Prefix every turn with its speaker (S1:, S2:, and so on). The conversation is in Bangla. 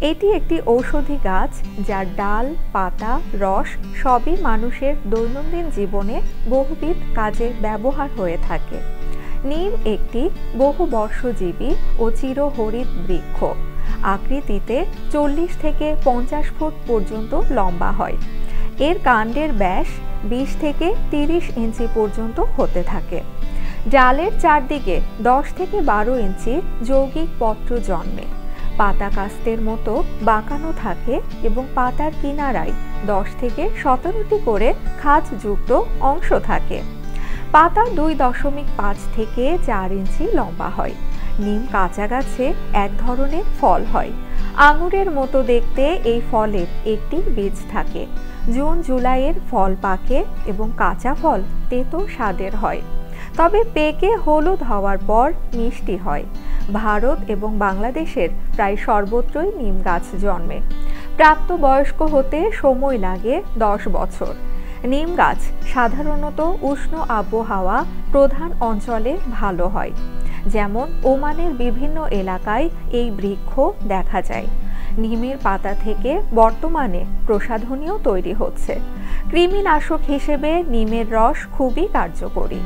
S1: এটি একটি ঔষধি গাছ যার ডাল, পাতা, রস সবই মানুষের দৈনন্দিন জীবনে বহুবিধ কাজে ব্যবহার হয়ে থাকে। নিম একটি বহুবর্ষজীবী ও চিরহরিৎ বৃক্ষ। আকৃতিতে 40 থেকে 50 ফুট পর্যন্ত লম্বা হয়। এর কাণ্ডের ব্যাস 20 থেকে 30 ইঞ্চি পর্যন্ত হতে থাকে। ডালের চারদিকে 10 থেকে 12 ইঞ্চি যৌগিক পত্র জন্মে। পাতা কাস্তের মতো বাঁকানো থাকে এবং পাতার কিনারায় 10 থেকে 17টি করে খাঁজযুক্ত অংশ থাকে। পাতা 2.5 থেকে 4 ইঞ্চি লম্বা হয়। নিম কাঁচা গাছে এক ধরনের ফল হয়। আঙুরের মতো দেখতে এই ফলের একটি বীজ থাকে। জুন জুলাইয়ের ফল পাকে এবং কাঁচা ফল তেতো স্বাদের হয়, তবে পেকে হলুদ হওয়ার পর মিষ্টি হয়। ভারত এবং বাংলাদেশের প্রায় সর্বত্রই নিম গাছ জন্মে। প্রাপ্তবয়স্ক হতে সময় লাগে 10 বছর। নিম গাছ সাধারণত উষ্ণ আবহাওয়া প্রধান অঞ্চলে ভালো হয়, যেমন ওমানের বিভিন্ন এলাকায় এই বৃক্ষ দেখা যায়। নিমের পাতা থেকে বর্তমানে প্রসাধনীও তৈরি হচ্ছে। কৃমিনাশক হিসেবে নিমের রস খুবই কার্যকরী।